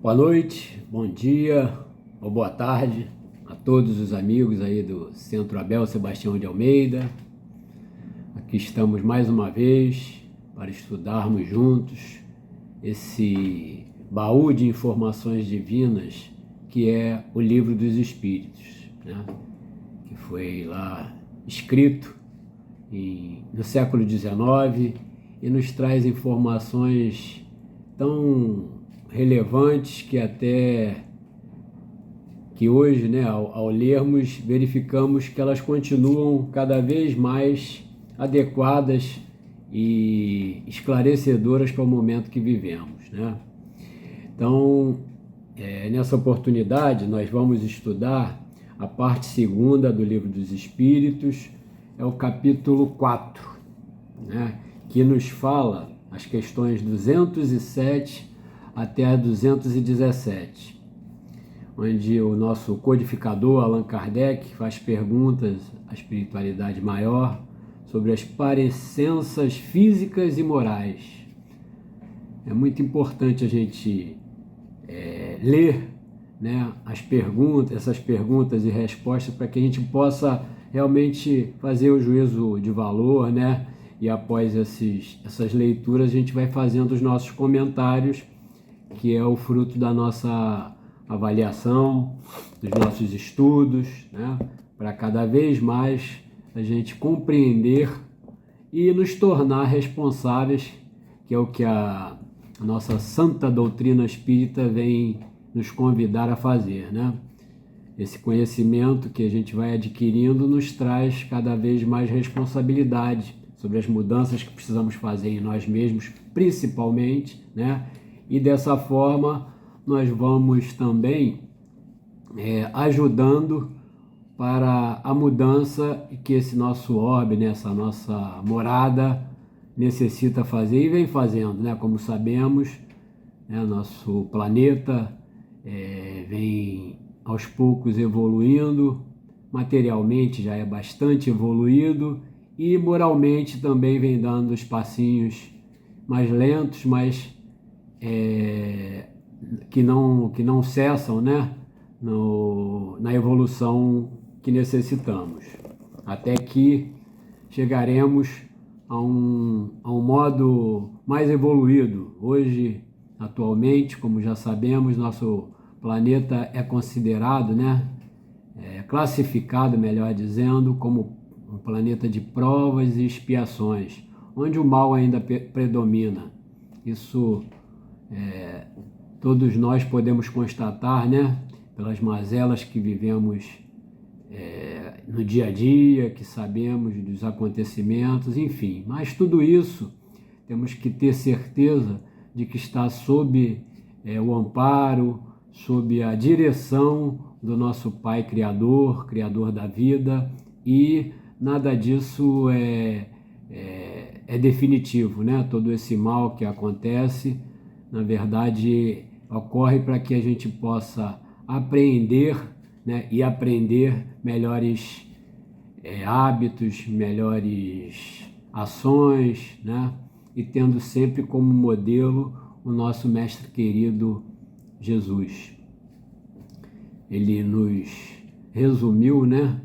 Boa noite, bom dia ou boa tarde a todos os amigos aí do Centro Abel Sebastião de Almeida. Aqui estamos mais uma vez para estudarmos juntos esse baú de informações divinas que é o Livro dos Espíritos, né? Que foi lá escrito no século XIX e nos traz informações tão relevantes que hoje, né, ao lermos, verificamos que elas continuam cada vez mais adequadas e esclarecedoras para o momento que vivemos, né? Então, nessa oportunidade, nós vamos estudar a parte segunda do Livro dos Espíritos, é o capítulo 4, né, que nos fala as questões 207 até a 217, onde o nosso codificador Allan Kardec faz perguntas à espiritualidade maior sobre as parecenças físicas e morais. É muito importante a gente ler, né, essas perguntas e respostas para que a gente possa realmente fazer o juízo de valor, né? E após essas leituras a gente vai fazendo os nossos comentários, que é o fruto da nossa avaliação, dos nossos estudos, né? Para cada vez mais a gente compreender e nos tornar responsáveis, que é o que a nossa santa doutrina espírita vem nos convidar a fazer, né? Esse conhecimento que a gente vai adquirindo nos traz cada vez mais responsabilidade sobre as mudanças que precisamos fazer em nós mesmos, principalmente, né? E dessa forma nós vamos também ajudando para a mudança que esse nosso orbe, né, essa nossa morada necessita fazer e vem fazendo, né? Como sabemos, né, nosso planeta vem aos poucos evoluindo, materialmente já é bastante evoluído e moralmente também vem dando os passinhos mais lentos, mas que não cessam, né, na evolução que necessitamos, até que chegaremos a um modo mais evoluído. Hoje, atualmente, como já sabemos, nosso planeta é considerado, né, classificado, melhor dizendo, como um planeta de provas e expiações, onde o mal ainda predomina. Isso todos nós podemos constatar, né, pelas mazelas que vivemos no dia a dia, que sabemos dos acontecimentos, enfim. Mas tudo isso temos que ter certeza de que está sob o amparo, sob a direção do nosso Pai Criador, Criador da vida, e nada disso é definitivo, né? Todo esse mal que acontece, na verdade, ocorre para que a gente possa apreender, né, e aprender melhores hábitos, melhores ações, né? E tendo sempre como modelo o nosso mestre querido Jesus. Ele nos resumiu, né,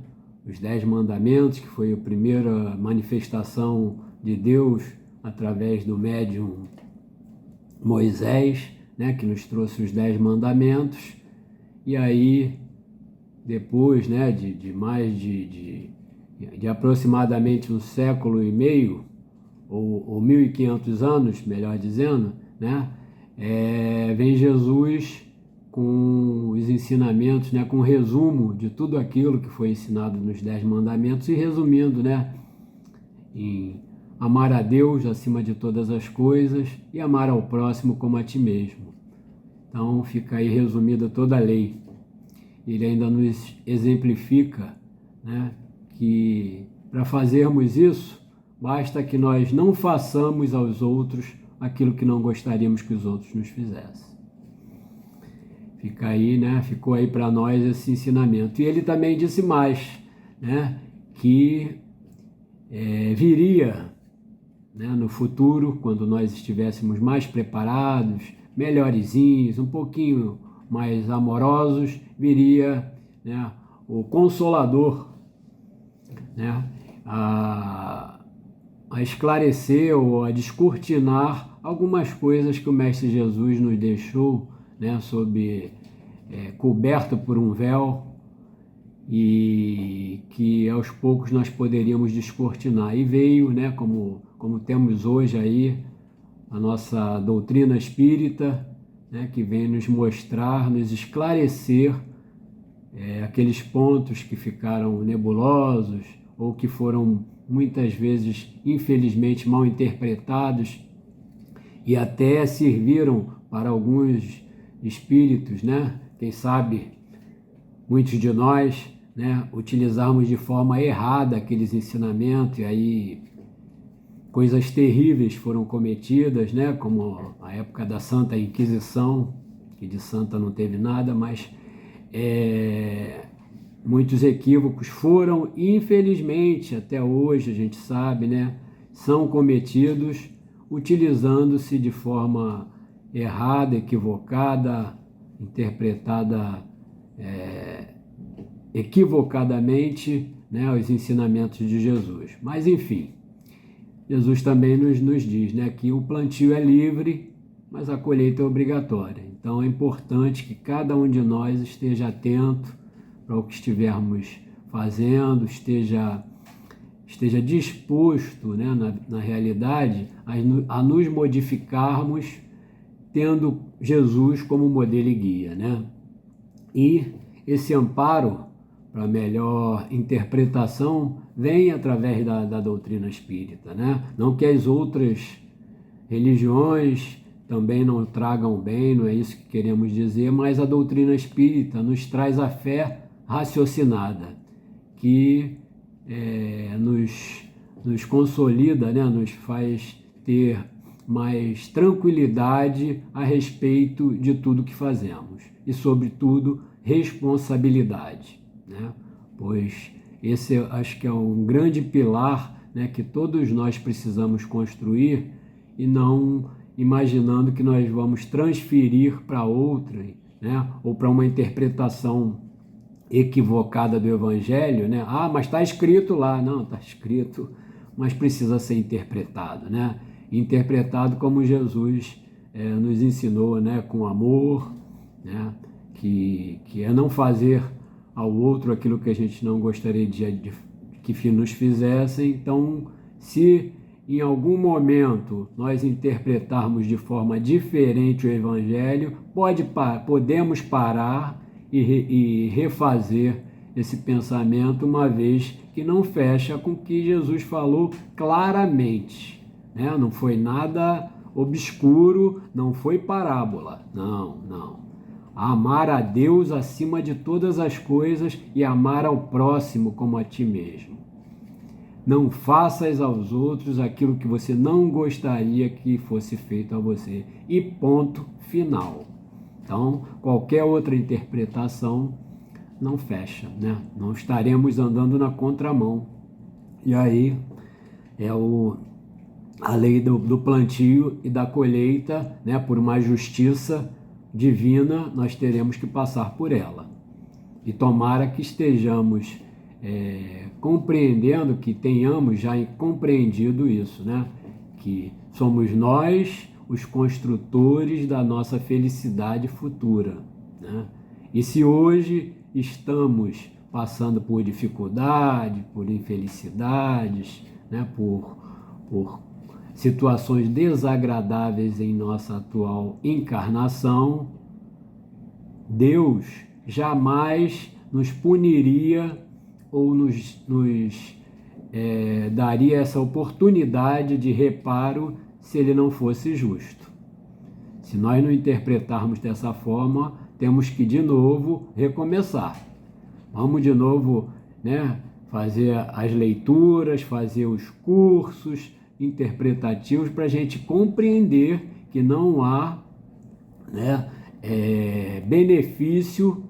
os 10 mandamentos, que foi a primeira manifestação de Deus através do médium Moisés, né, que nos trouxe os 10 mandamentos. E aí, depois, né, de aproximadamente um século e meio, ou 1500 anos, melhor dizendo, né, vem Jesus com os ensinamentos, né, com um resumo de tudo aquilo que foi ensinado nos 10 mandamentos e resumindo, né, em amar a Deus acima de todas as coisas e amar ao próximo como a ti mesmo. Então fica aí resumida toda a lei. Ele ainda nos exemplifica, né, que para fazermos isso, basta que nós não façamos aos outros aquilo que não gostaríamos que os outros nos fizessem. Fica aí, né, ficou aí para nós esse ensinamento. E ele também disse mais, né, que viria né, no futuro, quando nós estivéssemos mais preparados, melhorzinhos, um pouquinho mais amorosos, viria, né, o Consolador, né, a esclarecer ou a descortinar algumas coisas que o Mestre Jesus nos deixou, né, coberto por um véu, e que aos poucos nós poderíamos descortinar. E veio, né, como temos hoje aí, a nossa doutrina espírita, né, que vem nos mostrar, nos esclarecer aqueles pontos que ficaram nebulosos ou que foram muitas vezes, infelizmente, mal interpretados e até serviram para alguns espíritos, né? Quem sabe muitos de nós, né, utilizarmos de forma errada aqueles ensinamentos, e aí coisas terríveis foram cometidas, né, como a época da Santa Inquisição, que de santa não teve nada, mas muitos equívocos foram, infelizmente, até hoje a gente sabe, né, são cometidos utilizando-se de forma errada, equivocada, interpretada equivocadamente, né, os ensinamentos de Jesus. Mas, enfim, Jesus também nos diz, né, que o plantio é livre, mas a colheita é obrigatória. Então, é importante que cada um de nós esteja atento para o que estivermos fazendo, esteja disposto, né, na realidade, a nos modificarmos, tendo Jesus como modelo e guia, né? E esse amparo para melhor interpretação vem através da doutrina espírita, né? Não que as outras religiões também não tragam bem, não é isso que queremos dizer, mas a doutrina espírita nos traz a fé raciocinada, que nos consolida, né? Nos faz ter mais tranquilidade a respeito de tudo que fazemos e, sobretudo, responsabilidade, né? Pois esse acho que é um grande pilar, né, que todos nós precisamos construir, e não imaginando que nós vamos transferir para outra, né, ou para uma interpretação equivocada do Evangelho, né? Ah, mas está escrito lá. Não, está escrito, mas precisa ser interpretado, né? Interpretado como Jesus nos ensinou, né? Com amor, né? Que é não fazer ao outro aquilo que a gente não gostaria de que nos fizessem. Então, se em algum momento nós interpretarmos de forma diferente o Evangelho, podemos parar e refazer esse pensamento, uma vez que não fecha com o que Jesus falou claramente, né? Não foi nada obscuro, não foi parábola, não. Amar a Deus acima de todas as coisas e amar ao próximo como a ti mesmo. Não faças aos outros aquilo que você não gostaria que fosse feito a você. E ponto final. Então, qualquer outra interpretação não fecha, né? Não estaremos andando na contramão. E aí a lei do plantio e da colheita, né? Por uma justiça divina, nós teremos que passar por ela. E tomara que estejamos compreendendo, que tenhamos já compreendido isso, né? Que somos nós os construtores da nossa felicidade futura, né? E se hoje estamos passando por dificuldade, por infelicidades, né? Por situações desagradáveis em nossa atual encarnação, Deus jamais nos puniria ou nos daria essa oportunidade de reparo se ele não fosse justo. Se nós não interpretarmos dessa forma, temos que de novo recomeçar. Vamos de novo, né, fazer as leituras, fazer os cursos interpretativos para a gente compreender que não há, né, benefício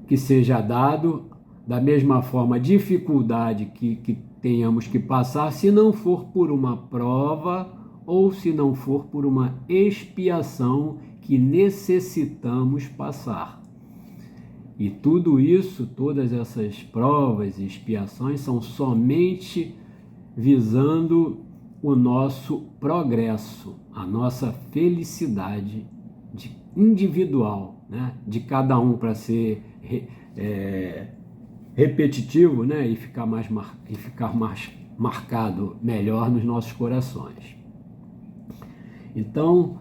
que seja dado, da mesma forma dificuldade que tenhamos que passar, se não for por uma prova ou se não for por uma expiação que necessitamos passar. E tudo isso, todas essas provas e expiações são somente visando o nosso progresso, a nossa felicidade individual, né? De cada um, para ser repetitivo, né? E ficar mais marcado melhor nos nossos corações. Então,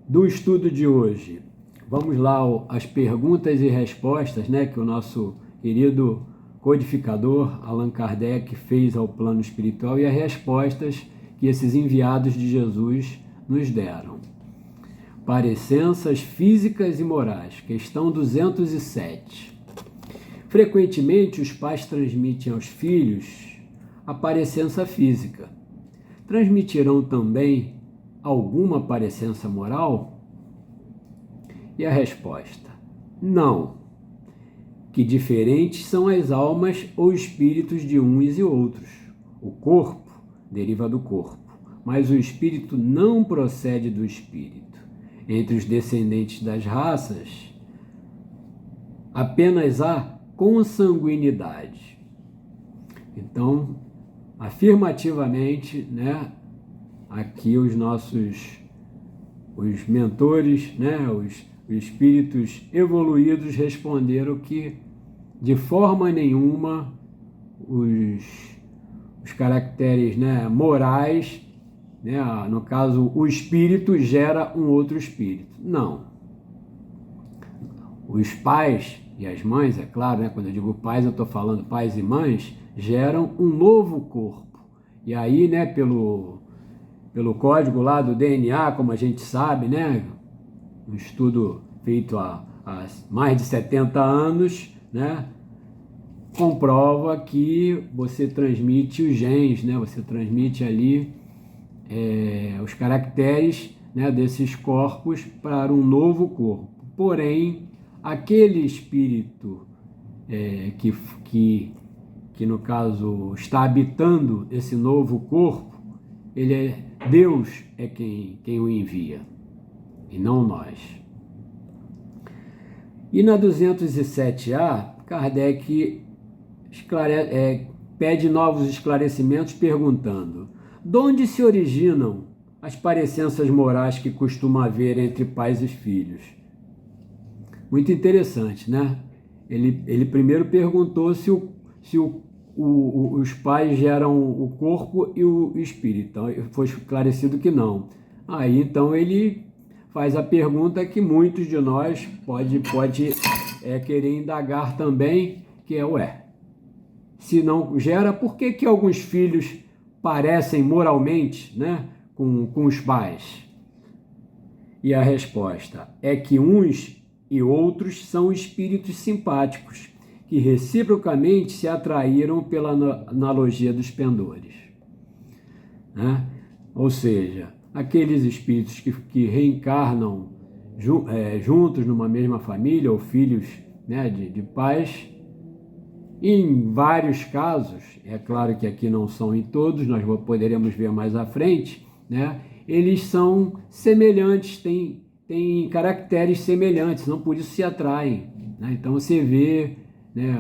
do estudo de hoje, vamos lá as perguntas e respostas, né, que o nosso querido codificador Allan Kardec fez ao plano espiritual e as respostas que esses enviados de Jesus nos deram. Parecenças físicas e morais, questão 207. Frequentemente, os pais transmitem aos filhos a parecença física. Transmitirão também alguma parecença moral? E a resposta: não. Que diferentes são as almas ou espíritos de uns e outros. O corpo deriva do corpo, mas o espírito não procede do espírito. Entre os descendentes das raças, apenas há consanguinidade. Então, afirmativamente, né, aqui os mentores, né, os espíritos evoluídos responderam que de forma nenhuma os caracteres, né, morais, né, no caso o espírito gera um outro espírito. Não. Os pais e as mães, é claro, né, quando eu digo pais, eu estou falando pais e mães, geram um novo corpo. E aí, né, pelo código lá do DNA, como a gente sabe, né, um estudo feito há mais de 70 anos, né, comprova que você transmite os genes, né, você transmite ali os caracteres, né, desses corpos para um novo corpo. Porém, aquele espírito que no caso está habitando esse novo corpo, Deus é quem o envia, e não nós. E na 207A, Kardec pede novos esclarecimentos perguntando: de onde se originam as parecenças morais que costuma haver entre pais e filhos? Muito interessante, né? Ele primeiro perguntou se os pais geram o corpo e o espírito. Então, foi esclarecido que não. Aí, então, ele faz a pergunta que muitos de nós pode querer indagar também, que é, se não gera, por que alguns filhos parecem moralmente, né, com os pais? E a resposta é que uns e outros são espíritos simpáticos, que reciprocamente se atraíram pela analogia dos pendores, né? Ou seja, aqueles espíritos que reencarnam juntos numa mesma família, ou filhos, né, de pais, em vários casos, é claro que aqui não são em todos, nós poderemos ver mais à frente, né, eles são semelhantes, têm caracteres semelhantes, não por isso se atraem, né? Então você vê, né,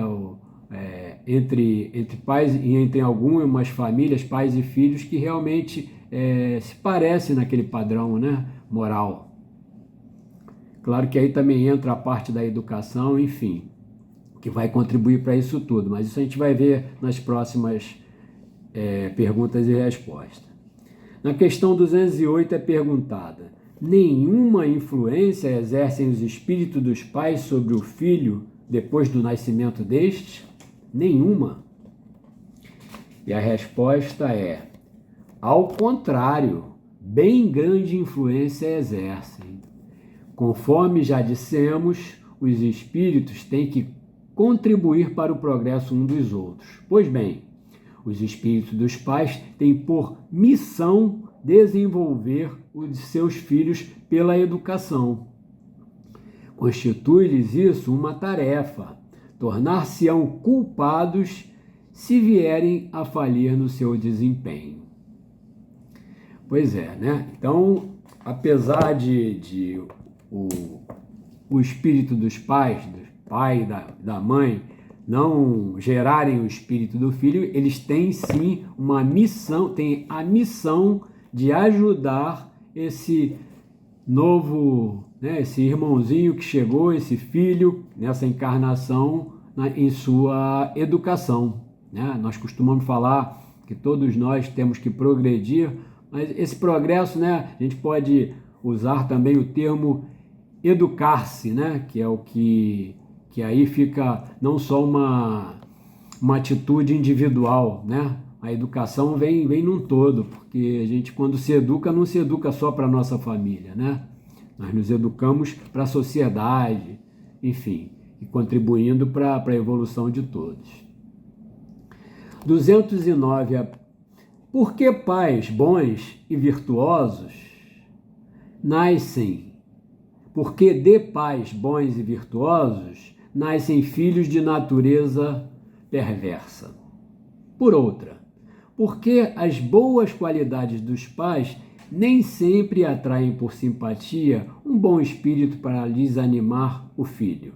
entre pais e entre algumas famílias, pais e filhos, que realmente se parecem naquele padrão, né, moral. Claro que aí também entra a parte da educação, enfim, que vai contribuir para isso tudo, mas isso a gente vai ver nas próximas perguntas e respostas. Na questão 208 é perguntada: nenhuma influência exercem os espíritos dos pais sobre o filho depois do nascimento deste? Nenhuma. E a resposta é: ao contrário, bem grande influência exercem. Conforme já dissemos, os espíritos têm que contribuir para o progresso um dos outros. Pois bem, os espíritos dos pais têm por missão desenvolver os seus filhos pela educação. Constitui-lhes isso uma tarefa. Tornar-se-ão culpados se vierem a falir no seu desempenho. Pois é, né? Então, apesar de o espírito dos pais, do pai e da mãe, não gerarem o espírito do filho, eles têm sim uma missão, têm a missão de ajudar esse novo, né, esse irmãozinho que chegou, esse filho, nessa encarnação, em sua educação, né? Nós costumamos falar que todos nós temos que progredir, mas esse progresso, né, a gente pode usar também o termo educar-se, né, que é o que aí fica não só uma atitude individual, né? A educação vem num todo, porque a gente, quando se educa, não se educa só para a nossa família, né? Nós nos educamos para a sociedade, enfim, e contribuindo para a evolução de todos. 209. Por que pais bons e virtuosos nascem? Porque de pais bons e virtuosos nascem filhos de natureza perversa. Por outra, porque as boas qualidades dos pais nem sempre atraem por simpatia um bom espírito para lhes animar o filho.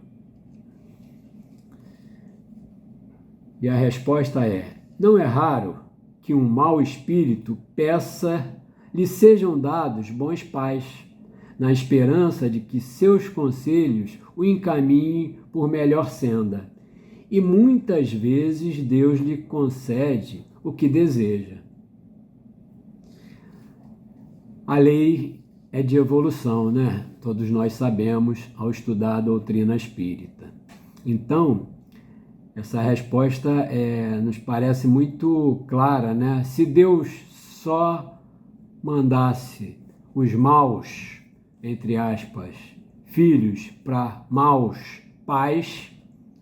E a resposta é: não é raro que um mau espírito peça lhe sejam dados bons pais, na esperança de que seus conselhos o encaminhem por melhor senda. E muitas vezes Deus lhe concede o que deseja. A lei é de evolução, né? Todos nós sabemos ao estudar a doutrina espírita. Então, essa resposta nos parece muito clara, né? Se Deus só mandasse os maus, entre aspas, filhos para maus pais,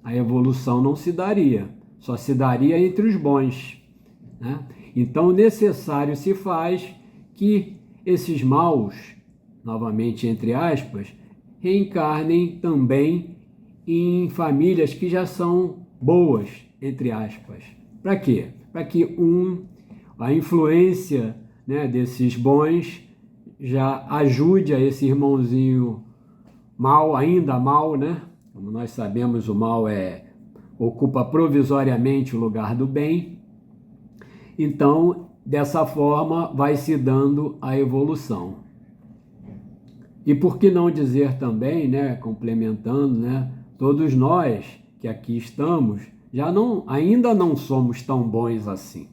a evolução não se daria, só se daria entre os bons, né? Então, necessário se faz que esses maus, novamente entre aspas, reencarnem também em famílias que já são boas, entre aspas. Para quê? Para que a influência, né, desses bons já ajude a esse irmãozinho mal, ainda mal, né? Como nós sabemos, o mal ocupa provisoriamente o lugar do bem. Então, dessa forma, vai se dando a evolução. E por que não dizer também, né, complementando, né, todos nós que aqui estamos, ainda não somos tão bons assim.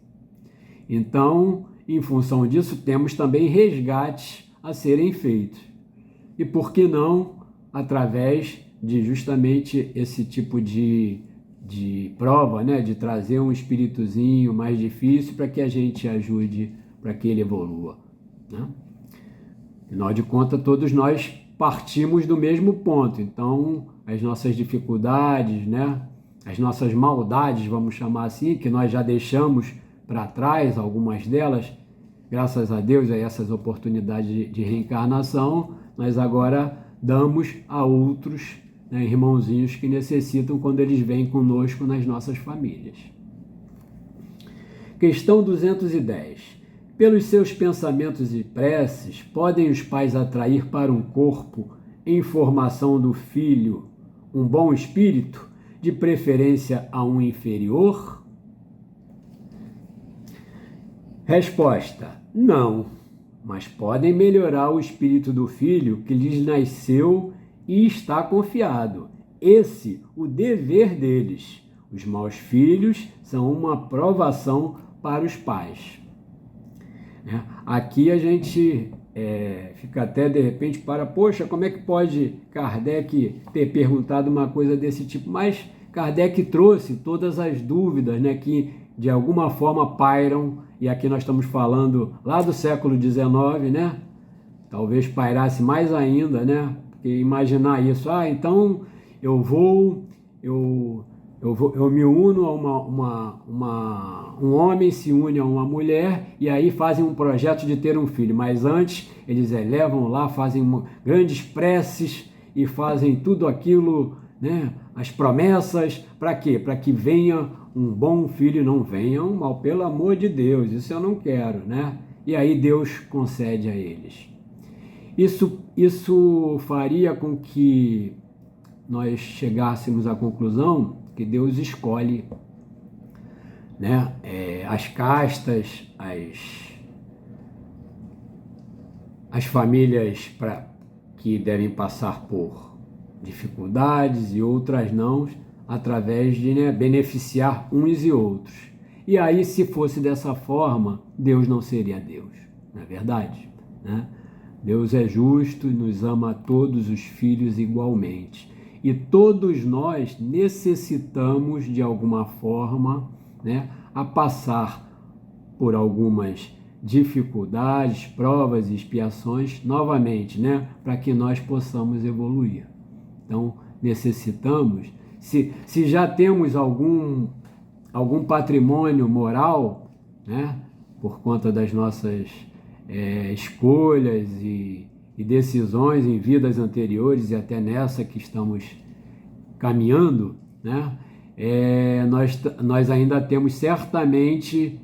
Então, em função disso, temos também resgates a serem feitos. E por que não, através de justamente esse tipo de prova, né, de trazer um espíritozinho mais difícil para que a gente ajude, para que ele evolua, né? Afinal de contas, todos nós partimos do mesmo ponto. Então, as nossas dificuldades, né, as nossas maldades, vamos chamar assim, que nós já deixamos para trás, algumas delas, graças a Deus, a essas oportunidades de reencarnação, nós agora damos a outros, né, irmãozinhos que necessitam quando eles vêm conosco nas nossas famílias. Questão 210. Pelos seus pensamentos e preces, podem os pais atrair para um corpo, em formação do filho, um bom espírito, de preferência a um inferior? Resposta: não, mas podem melhorar o espírito do filho que lhes nasceu e está confiado. Esse o dever deles. Os maus filhos são uma provação para os pais. Aqui a gente fica até de repente poxa, como é que pode Kardec ter perguntado uma coisa desse tipo? Mas Kardec trouxe todas as dúvidas, né, que de alguma forma pairam, e aqui nós estamos falando lá do século XIX, né? Talvez pairasse mais ainda, né? Porque imaginar isso, então eu me uno a um homem se une a uma mulher e aí fazem um projeto de ter um filho, mas antes eles elevam lá, fazem grandes preces e fazem tudo aquilo, né? As promessas, para quê? Para que venha um bom filho e não venha um mal, pelo amor de Deus, isso eu não quero, né? E aí Deus concede a eles. Isso faria com que nós chegássemos à conclusão que Deus escolhe, né, as castas, as famílias que devem passar por dificuldades e outras não, através de, né, beneficiar uns e outros. E aí, se fosse dessa forma, Deus não seria Deus, não é verdade? Né? Deus é justo e nos ama a todos os filhos igualmente. E todos nós necessitamos, de alguma forma, né, a passar por algumas dificuldades, provas e expiações, novamente, né, para que nós possamos evoluir. Então, necessitamos, se já temos algum patrimônio moral, né, por conta das nossas escolhas e decisões em vidas anteriores e até nessa que estamos caminhando, né, nós ainda temos certamente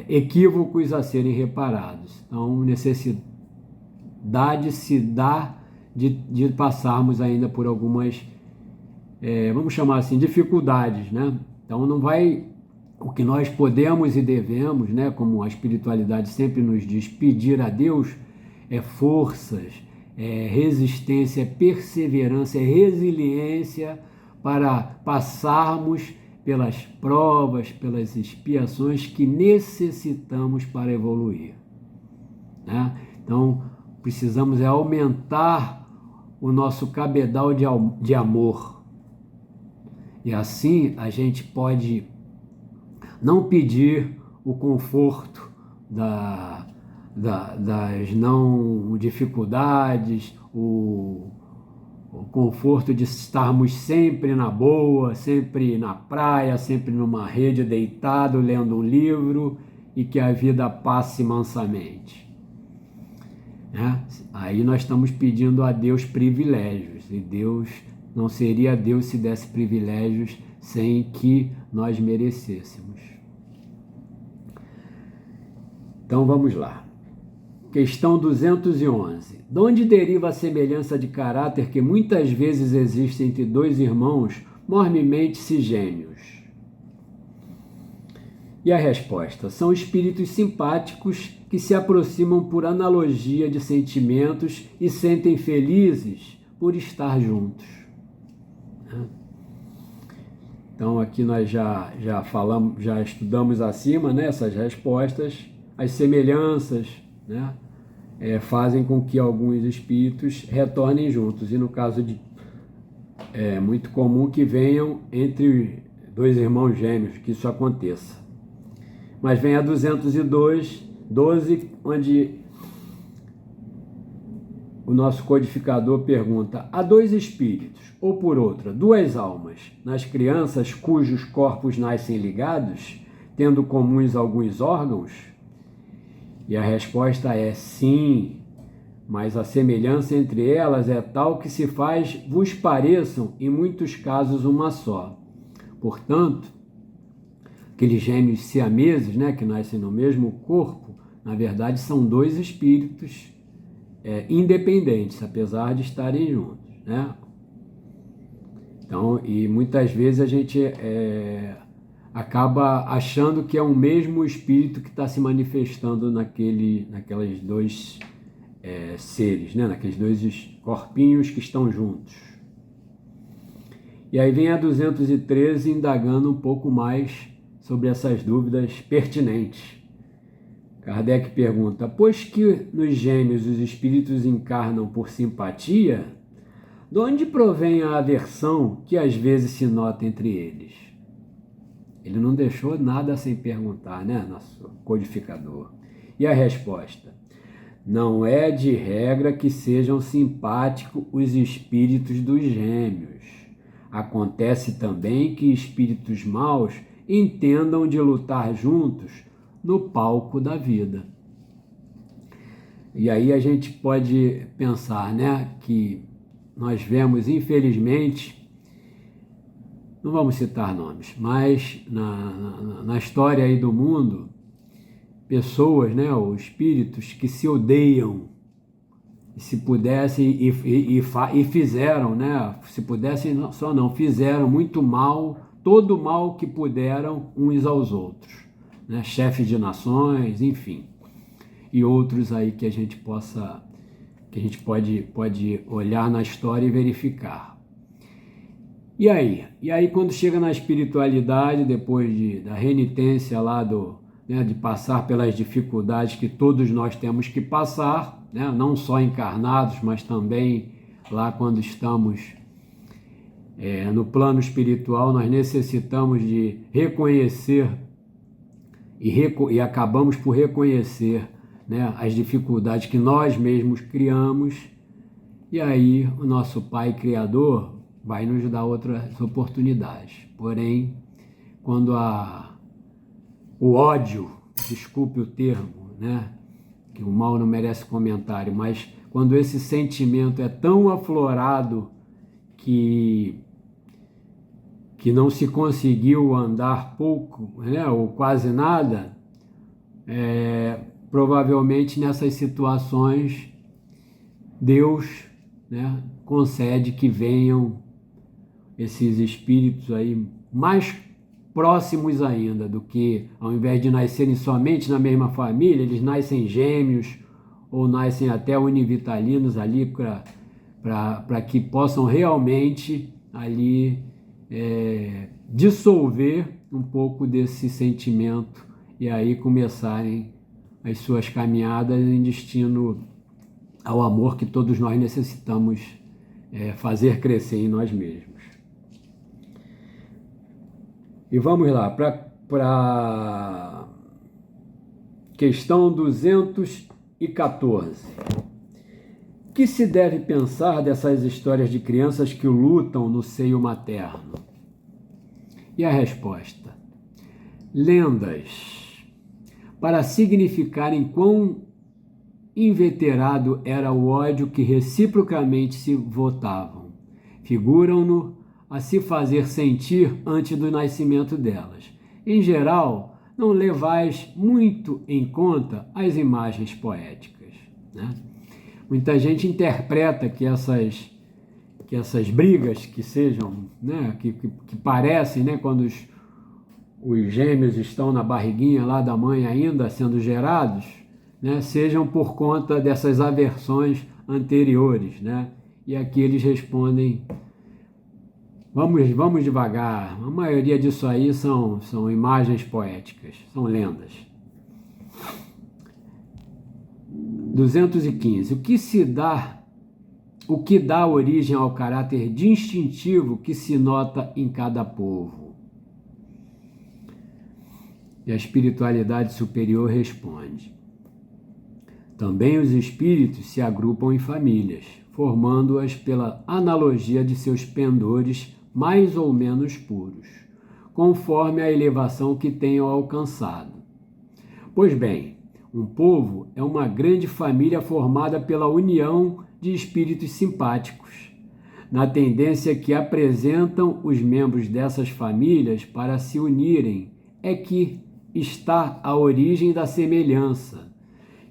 equívocos a serem reparados. Então, necessidade se dá de passarmos ainda por algumas, vamos chamar assim, dificuldades, né? Então, não vai... O que nós podemos e devemos, né, como a espiritualidade sempre nos diz, pedir a Deus forças, resistência, perseverança, resiliência para passarmos pelas provas, pelas expiações que necessitamos para evoluir, né? Então, precisamos aumentar o nosso cabedal de amor. E assim a gente pode não pedir o conforto das não dificuldades, o conforto de estarmos sempre na boa, sempre na praia, sempre numa rede deitado, lendo um livro e que a vida passe mansamente, né? Aí nós estamos pedindo a Deus privilégios, e Deus não seria Deus se desse privilégios sem que nós merecêssemos. Então vamos lá. Questão 211. De onde deriva a semelhança de caráter que muitas vezes existe entre dois irmãos mormemente cisgêmeos? E a resposta: são espíritos simpáticos que se aproximam por analogia de sentimentos e sentem felizes por estar juntos. Então aqui nós já falamos, já estudamos acima, né, essas respostas. As semelhanças, né, fazem com que alguns espíritos retornem juntos. E no caso é muito comum que venham entre dois irmãos gêmeos, que isso aconteça. Mas vem a 212, onde o nosso codificador pergunta: há dois espíritos, ou por outra, duas almas, nas crianças cujos corpos nascem ligados, tendo comuns alguns órgãos? E a resposta é sim, mas a semelhança entre elas é tal que se faz vos pareçam, em muitos casos, uma só. Portanto, aqueles gêmeos siameses, né, que nascem no mesmo corpo, na verdade são dois espíritos independentes, apesar de estarem juntos, né? Então, e muitas vezes a gente acaba achando que é o mesmo espírito que está se manifestando naqueles dois seres, né? Naqueles dois corpinhos que estão juntos. E aí vem a 213 indagando um pouco mais sobre essas dúvidas pertinentes. Kardec pergunta: pois que nos gêmeos os espíritos encarnam por simpatia, de onde provém a aversão que às vezes se nota entre eles? Ele não deixou nada sem perguntar, né, nosso codificador? E a resposta: não é de regra que sejam simpáticos os espíritos dos gêmeos. Acontece também que espíritos maus entendam de lutar juntos no palco da vida. E aí a gente pode pensar, né, que nós vemos, infelizmente, não vamos citar nomes, mas na história aí do mundo, pessoas, né, ou espíritos que se odeiam, e se pudessem, e fizeram, né, se pudessem, só não, fizeram muito mal, todo o mal que puderam uns aos outros, né, chefes de nações, enfim, e outros aí que a gente pode olhar na história e verificar. E aí quando chega na espiritualidade, depois da renitência lá né, de passar pelas dificuldades que todos nós temos que passar, né, não só encarnados, mas também lá quando estamos no plano espiritual, nós necessitamos de reconhecer e acabamos por reconhecer, né, as dificuldades que nós mesmos criamos, e aí o nosso Pai Criador vai nos dar outras oportunidades. Porém, quando o ódio, desculpe o termo, né, que o mal não merece comentário, mas quando esse sentimento é tão aflorado que não se conseguiu andar pouco, né, ou quase nada, provavelmente nessas situações Deus, né, concede que venham esses espíritos aí mais próximos ainda, do que ao invés de nascerem somente na mesma família, eles nascem gêmeos ou nascem até univitalinos ali para que possam realmente ali dissolver um pouco desse sentimento e aí começarem as suas caminhadas em destino ao amor que todos nós necessitamos fazer crescer em nós mesmos. E vamos lá, para a questão 214. O que se deve pensar dessas histórias de crianças que lutam no seio materno? E a resposta: lendas, para significarem quão inveterado era o ódio que reciprocamente se votavam, figuram-no a se fazer sentir antes do nascimento delas. Em geral, não levais muito em conta as imagens poéticas, né? Muita gente interpreta que essas brigas que sejam, né, que parecem, né, quando os gêmeos estão na barriguinha lá da mãe ainda sendo gerados, né, sejam por conta dessas aversões anteriores, né? E aqui eles respondem: vamos devagar, a maioria disso aí são imagens poéticas, são lendas. 215. O que dá origem ao caráter distintivo que se nota em cada povo? E a espiritualidade superior responde: também os espíritos se agrupam em famílias, formando-as pela analogia de seus pendores mais ou menos puros, conforme a elevação que tenham alcançado. Pois bem, um povo é uma grande família formada pela união de espíritos simpáticos, na tendência que apresentam os membros dessas famílias para se unirem, é que está a origem da semelhança,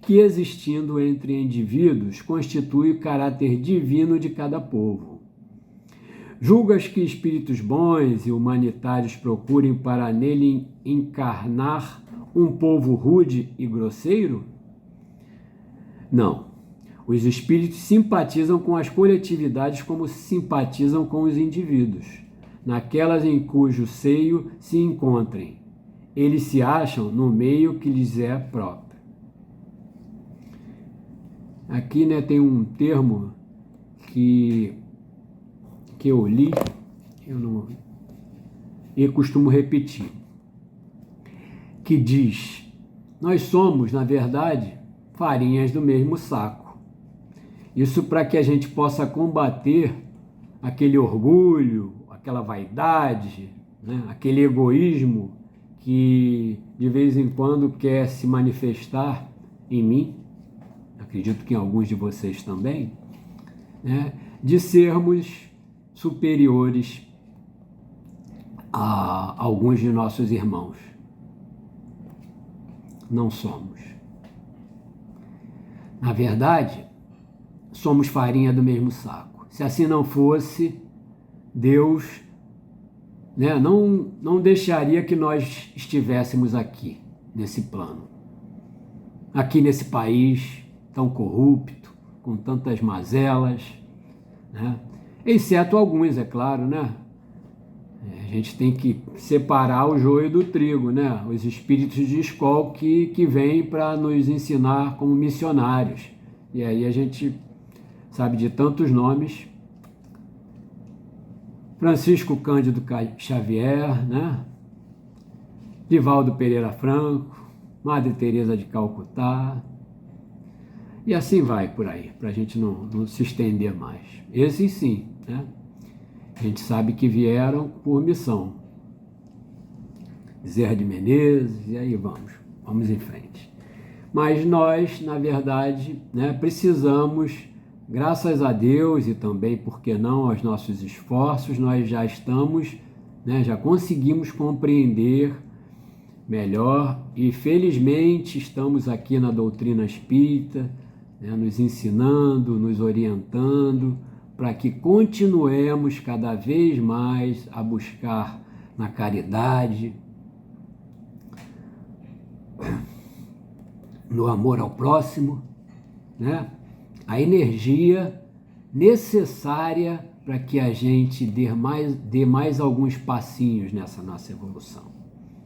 que existindo entre indivíduos constitui o caráter divino de cada povo. Julgas que espíritos bons e humanitários procurem para nele encarnar um povo rude e grosseiro? Não. Os espíritos simpatizam com as coletividades como simpatizam com os indivíduos, naquelas em cujo seio se encontrem. Eles se acham no meio que lhes é próprio. Aqui, né, tem um termo que eu li, e costumo repetir, que diz: nós somos, na verdade, farinhas do mesmo saco. Isso para que a gente possa combater aquele orgulho, aquela vaidade, né, aquele egoísmo que de vez em quando quer se manifestar em mim, acredito que em alguns de vocês também, né, de sermos superiores a alguns de nossos irmãos. Não somos. Na verdade, somos farinha do mesmo saco. Se assim não fosse, Deus, né, não deixaria que nós estivéssemos aqui, nesse plano. Aqui nesse país tão corrupto, com tantas mazelas, né? Exceto alguns, é claro, né? A gente tem que separar o joio do trigo, né? Os espíritos de escola que vêm para nos ensinar como missionários. E aí a gente sabe de tantos nomes. Francisco Cândido Xavier, né? Divaldo Pereira Franco, Madre Teresa de Calcutá, e assim vai por aí, para a gente não se estender mais. Esses sim, né? A gente sabe que vieram por missão. Bezerra de Menezes, e aí vamos em frente. Mas nós, na verdade, né, precisamos, graças a Deus e também, por que não, aos nossos esforços, nós já estamos, né, já conseguimos compreender melhor e felizmente estamos aqui na doutrina espírita, né, nos ensinando, nos orientando, para que continuemos cada vez mais a buscar na caridade, no amor ao próximo, né, a energia necessária para que a gente dê mais alguns passinhos nessa nossa evolução.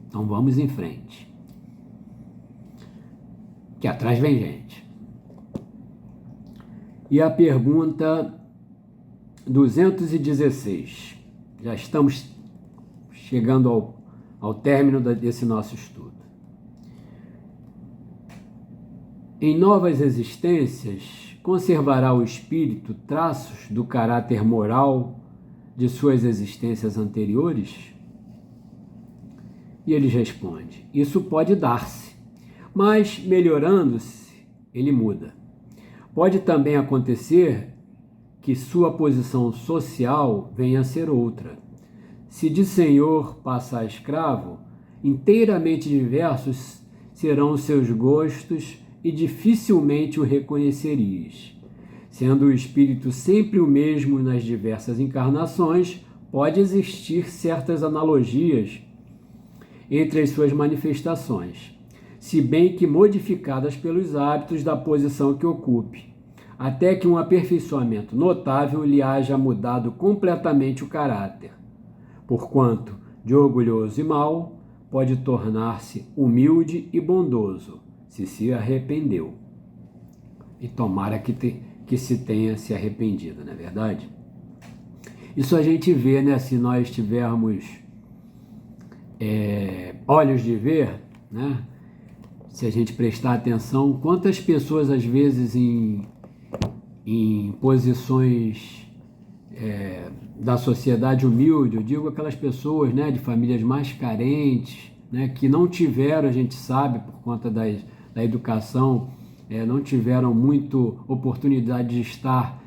Então vamos em frente, que atrás vem gente. E a pergunta 216. Já estamos chegando ao término desse nosso estudo. Em novas existências, conservará o espírito traços do caráter moral de suas existências anteriores? E ele responde: isso pode dar-se, mas melhorando-se, ele muda. Pode também acontecer que sua posição social venha a ser outra. Se de senhor passa a escravo, inteiramente diversos serão os seus gostos e dificilmente o reconhecerias. Sendo o espírito sempre o mesmo nas diversas encarnações, pode existir certas analogias entre as suas manifestações, se bem que modificadas pelos hábitos da posição que ocupe, até que um aperfeiçoamento notável lhe haja mudado completamente o caráter, porquanto, de orgulhoso e mau, pode tornar-se humilde e bondoso, se arrependeu. E tomara que se tenha se arrependido, não é verdade? Isso a gente vê, né? Se nós tivermos olhos de ver, né? Se a gente prestar atenção, quantas pessoas às vezes em posições da sociedade humilde, eu digo aquelas pessoas, né, de famílias mais carentes, né, que não tiveram, a gente sabe, por conta da educação, não tiveram muito oportunidade de estar,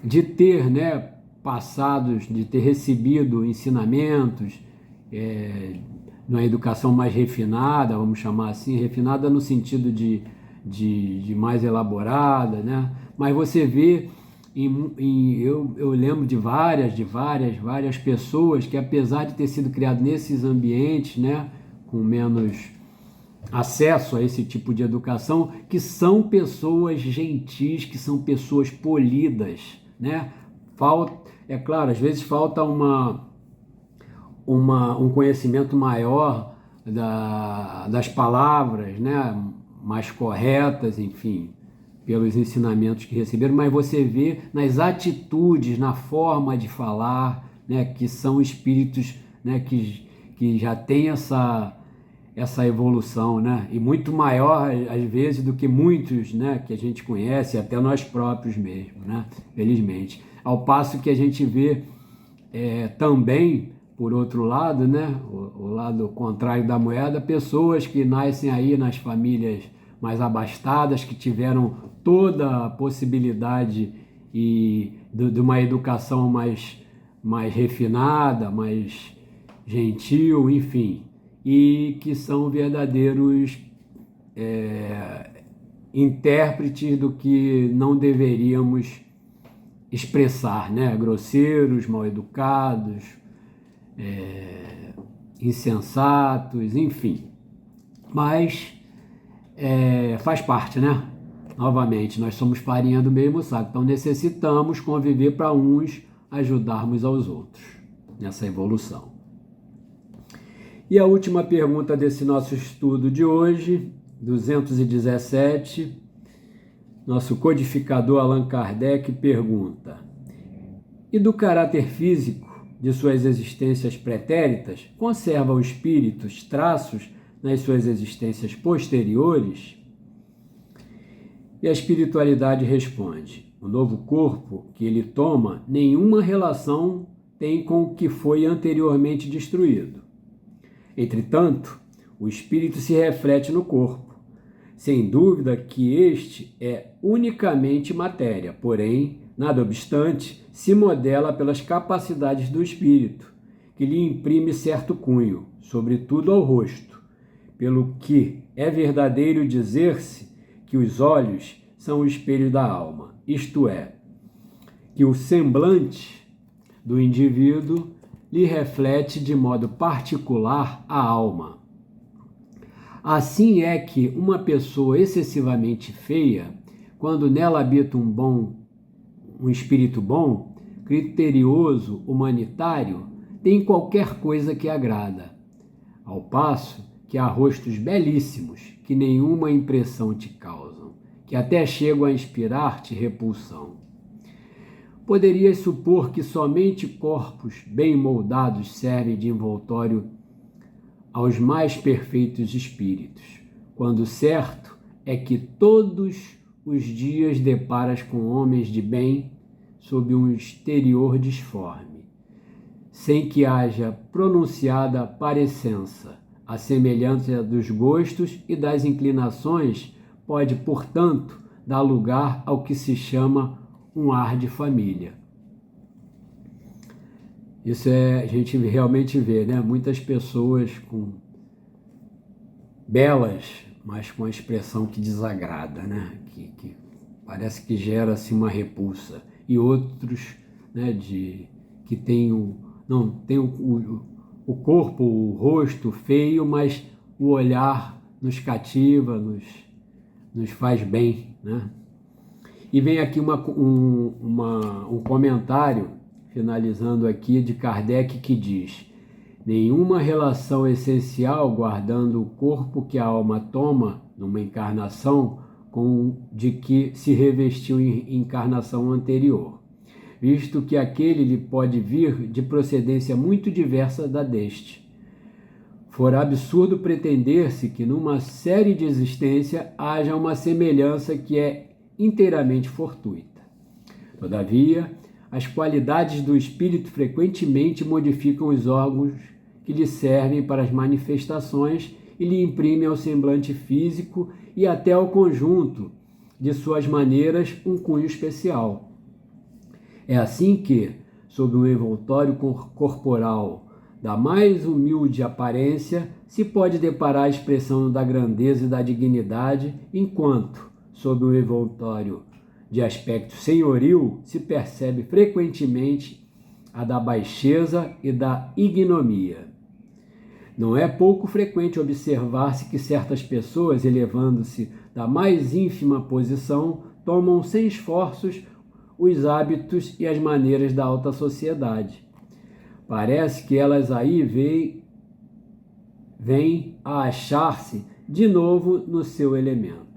de ter, né, passados, de ter recebido ensinamentos, numa educação mais refinada, vamos chamar assim, refinada no sentido de mais elaborada, né? Mas você vê, eu lembro de várias pessoas que, apesar de ter sido criado nesses ambientes, né, com menos acesso a esse tipo de educação, que são pessoas gentis, que são pessoas polidas, né? É claro, às vezes falta um conhecimento maior das palavras, né, mais corretas, enfim, pelos ensinamentos que receberam, mas você vê nas atitudes, na forma de falar, né, que são espíritos, né, que já têm essa evolução, né, e muito maior, às vezes, do que muitos, né, que a gente conhece, até nós próprios mesmo, né, felizmente. Ao passo que a gente vê também, por outro lado, né, o lado contrário da moeda, pessoas que nascem aí nas famílias mais abastadas, que tiveram toda a possibilidade e de uma educação mais refinada, mais gentil, enfim, e que são verdadeiros intérpretes do que não deveríamos expressar, né? Grosseiros, mal educados, insensatos, enfim. Mas faz parte, né? Novamente, nós somos farinha do mesmo saco, então necessitamos conviver para uns ajudarmos aos outros nessa evolução. E a última pergunta desse nosso estudo de hoje, 217, nosso codificador Allan Kardec pergunta: e do caráter físico de suas existências pretéritas, conserva o espírito traços nas suas existências posteriores? E a espiritualidade responde: o novo corpo que ele toma nenhuma relação tem com o que foi anteriormente destruído. Entretanto, o espírito se reflete no corpo. Sem dúvida que este é unicamente matéria, porém, nada obstante, se modela pelas capacidades do espírito, que lhe imprime certo cunho, sobretudo ao rosto, pelo que é verdadeiro dizer-se que os olhos são o espelho da alma, isto é, que o semblante do indivíduo lhe reflete de modo particular a alma. Assim é que uma pessoa excessivamente feia, quando nela habita um espírito bom, criterioso, humanitário, tem qualquer coisa que agrada, ao passo que há rostos belíssimos que nenhuma impressão te causam, que até chegam a inspirar-te repulsão. Poderias supor que somente corpos bem moldados servem de envoltório aos mais perfeitos espíritos, quando certo é que todos os dias deparas com homens de bem sob um exterior disforme, sem que haja pronunciada parecença. A semelhança dos gostos e das inclinações pode, portanto, dar lugar ao que se chama um ar de família. Isso a gente realmente vê, né? Muitas pessoas belas, mas com a expressão que desagrada, né? Que parece que gera assim, uma repulsa. E outros, né, que tem o corpo, o rosto feio, mas o olhar nos cativa, nos faz bem, né? E vem aqui um comentário, finalizando aqui, de Kardec, que diz: nenhuma relação essencial guardando o corpo que a alma toma numa encarnação com de que se revestiu em encarnação anterior, visto que aquele lhe pode vir de procedência muito diversa da deste. Fora absurdo pretender-se que numa série de existência haja uma semelhança que é inteiramente fortuita. Todavia, as qualidades do espírito frequentemente modificam os órgãos que lhe servem para as manifestações e lhe imprimem ao semblante físico e até ao conjunto de suas maneiras um cunho especial. É assim que, sob um envoltório corporal da mais humilde aparência, se pode deparar a expressão da grandeza e da dignidade, enquanto, sob um envoltório de aspecto senhoril, se percebe frequentemente a da baixeza e da ignomia. Não é pouco frequente observar-se que certas pessoas, elevando-se da mais ínfima posição, tomam sem esforços os hábitos e as maneiras da alta sociedade. Parece que elas aí vêm a achar-se de novo no seu elemento.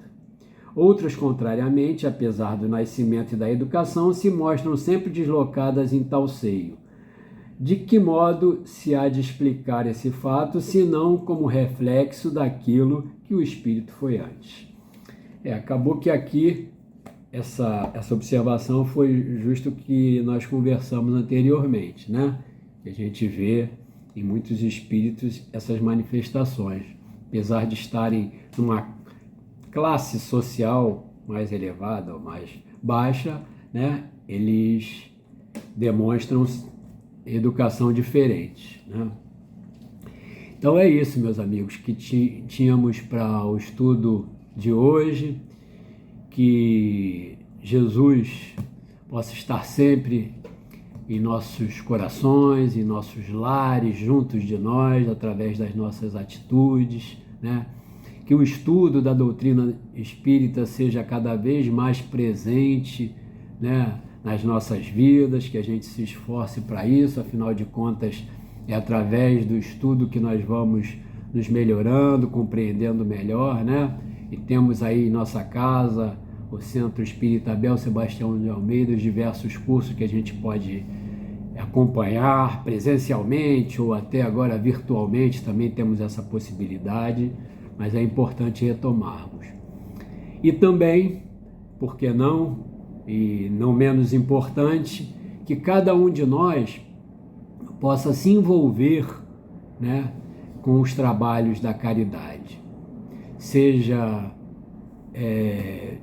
Outras, contrariamente, apesar do nascimento e da educação, se mostram sempre deslocadas em tal seio. De que modo se há de explicar esse fato, senão como reflexo daquilo que o espírito foi antes? Acabou que aqui essa observação foi justo o que nós conversamos anteriormente, né? Que a gente vê em muitos espíritos essas manifestações, apesar de estarem numa classe social mais elevada ou mais baixa, né, eles demonstram educação diferente, né? Então é isso, meus amigos, que tínhamos para o estudo de hoje. Que Jesus possa estar sempre em nossos corações, em nossos lares, juntos de nós, através das nossas atitudes, né? Que o estudo da doutrina espírita seja cada vez mais presente, né, nas nossas vidas, que a gente se esforce para isso, afinal de contas, é através do estudo que nós vamos nos melhorando, compreendendo melhor, né? E temos aí em nossa casa o Centro Espírita Abel Sebastião de Almeida, os diversos cursos que a gente pode acompanhar presencialmente ou até agora virtualmente, também temos essa possibilidade, mas é importante retomarmos. E também, por que não, e não menos importante, que cada um de nós possa se envolver, né, com os trabalhos da caridade, seja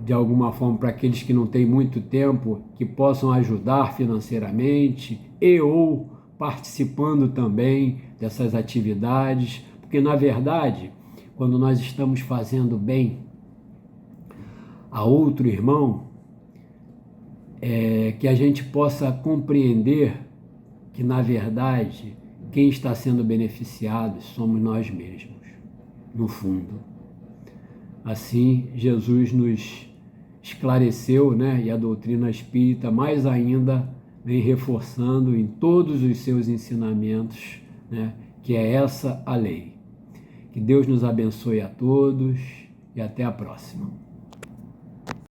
de alguma forma para aqueles que não têm muito tempo, que possam ajudar financeiramente e ou participando também dessas atividades, porque na verdade, quando nós estamos fazendo bem a outro irmão, que a gente possa compreender que na verdade quem está sendo beneficiado somos nós mesmos, no fundo. Assim, Jesus nos esclareceu, né? E a doutrina espírita mais ainda vem reforçando em todos os seus ensinamentos, né? Que é essa a lei. Que Deus nos abençoe a todos e até a próxima.